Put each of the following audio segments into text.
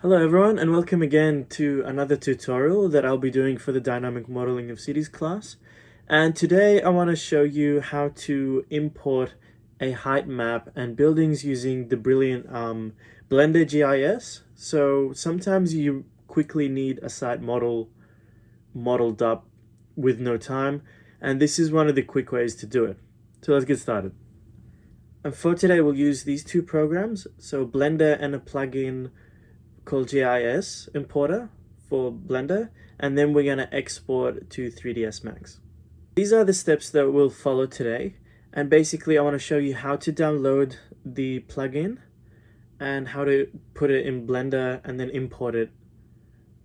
Hello everyone, and welcome again to another tutorial that I'll be doing for the Dynamic Modeling of Cities class. And today I want to show you how to import a height map and buildings using the brilliant Blender GIS. So sometimes you quickly need a site modeled up with no time, and this is one of the quick ways to do it. So let's get started. And for today we'll use these two programs, so Blender and a plugin called GIS importer for Blender, and then we're going to export to 3ds Max. These are the steps that we'll follow today, and basically I want to show you how to download the plugin and how to put it in Blender and then import it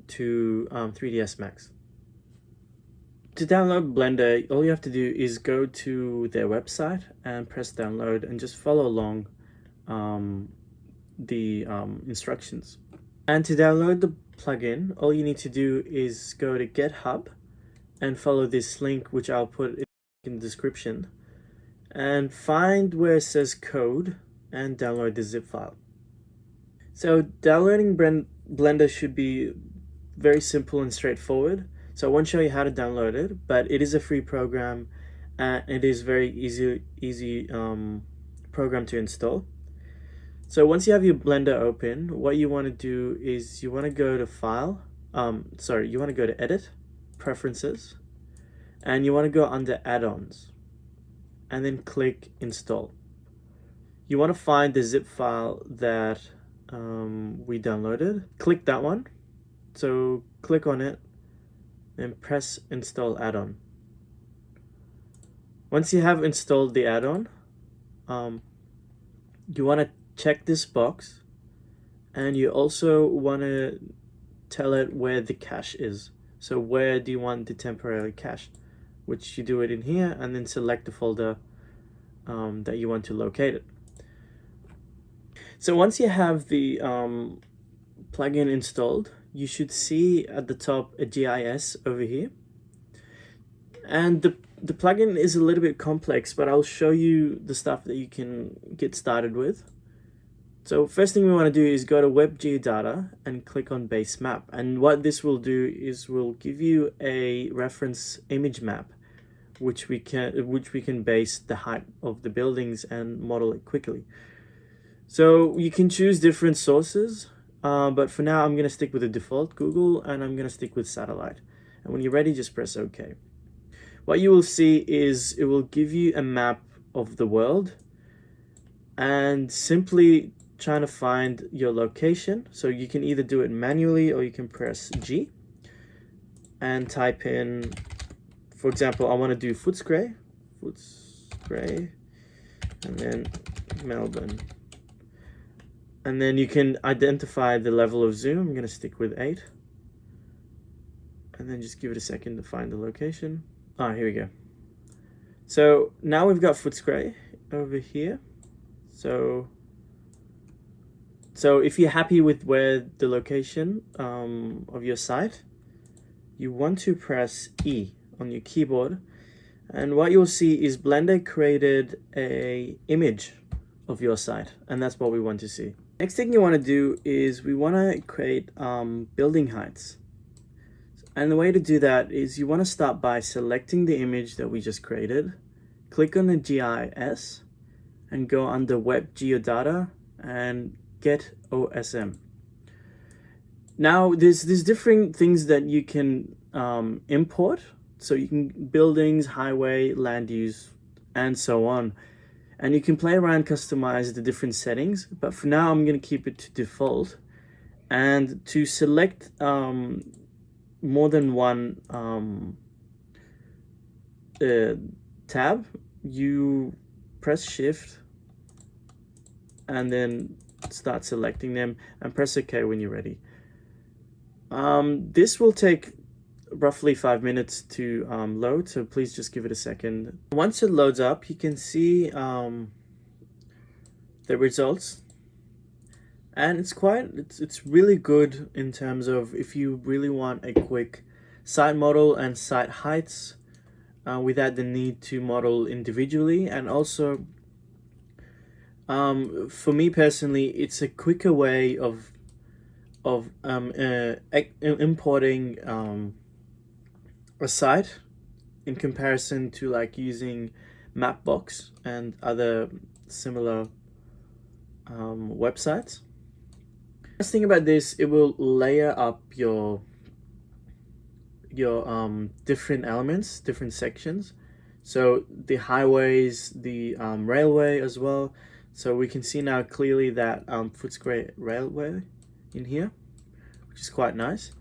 to 3ds Max. To download Blender, all you have to do is go to their website and press download and just follow along the instructions. And to download the plugin, all you need to do is go to GitHub and follow this link, which I'll put in the description, and find where it says code and download the zip file. So downloading Blender should be very simple and straightforward. So I won't show you how to download it, but it is a free program and it is very easy program to install. So once you have your Blender open, what you want to do is you want to go to File, you want to go to Edit, Preferences, and you want to go under Add-ons, and then click Install. You want to find the zip file that we downloaded. Click that one. So click on it, and press Install Add-on. Once you have installed the add-on, you want to check this box, and you also want to tell it where the cache is. So where do you want the temporary cache, which you do it in here, and then select the folder that you want to locate it. So once you have the plugin installed, you should see at the top a GIS over here, and the plugin is a little bit complex, but I'll show you the stuff that you can get started with. So first thing we want to do is go to Web Geodata and click on Base Map. And what this will do is will give you a reference image map, which we can base the height of the buildings and model it quickly. So you can choose different sources, but for now I'm going to stick with the default Google, and I'm going to stick with satellite. And when you're ready, just press OK. What you will see is it will give you a map of the world, and simply trying to find your location. So you can either do it manually or you can press G and type in, for example, I want to do Footscray, and then Melbourne. And then you can identify the level of zoom. I'm going to stick with 8. And then just give it a second to find the location. Here we go. So now we've got Footscray over here. So if you're happy with where the location of your site, you want to press E on your keyboard, and what you'll see is Blender created a image of your site, and that's what we want to see. Next thing you want to do is we want to create building heights. And the way to do that is you want to start by selecting the image that we just created, click on the GIS, and go under Web Geodata and Get OSM. Now there's different things that you can import. So you can buildings, highway, land use, and so on. And you can play around, customize the different settings. But for now, I'm going to keep it to default. And to select more than one tab, you press Shift and then start selecting them and press OK when you're ready. This will take roughly 5 minutes to load, so please just give it a second. Once it loads up, you can see the results, and it's really good in terms of if you really want a quick site model and site heights without the need to model individually. And also for me personally, it's a quicker way of of importing a site in comparison to like using Mapbox and other similar websites. Nice thing about this, it will layer up your different elements, different sections. So the highways, the railway as well. So we can see now clearly that Footscray Railway in here, which is quite nice.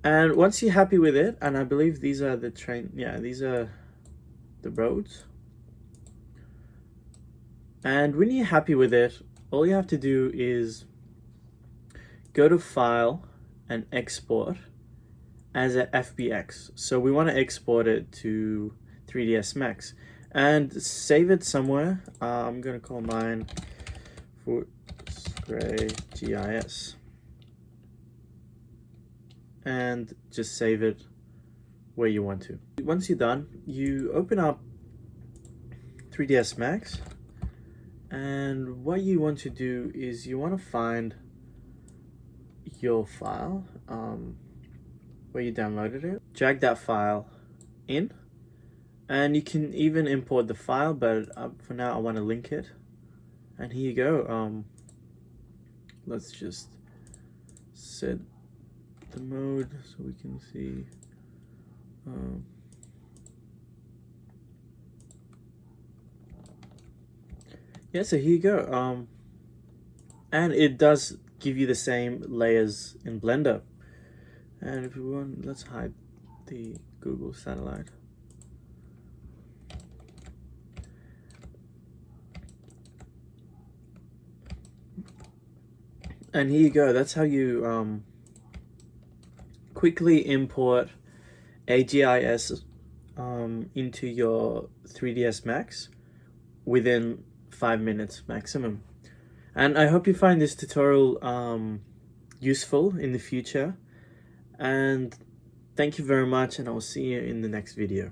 And once you're happy with it, and I believe these are the train, yeah, these are the roads. And when you're happy with it, all you have to do is go to File and Export as a FBX. So we want to export it to 3ds Max and save it somewhere. I'm gonna call mine Footscray GIS and just save it where you want to. Once you're done, you open up 3ds Max, and what you want to do is you want to find your file where you downloaded it, drag that file in, and you can even import the file, but for now I want to link it. And here you go. Let's just set the mode so we can see. Yeah, so here you go. And it does give you the same layers in Blender. And if we want, let's hide the Google satellite. And here you go. That's how you quickly import a GIS into your 3ds Max within 5 minutes maximum. And I hope you find this tutorial useful in the future. And thank you very much, and I will see you in the next video.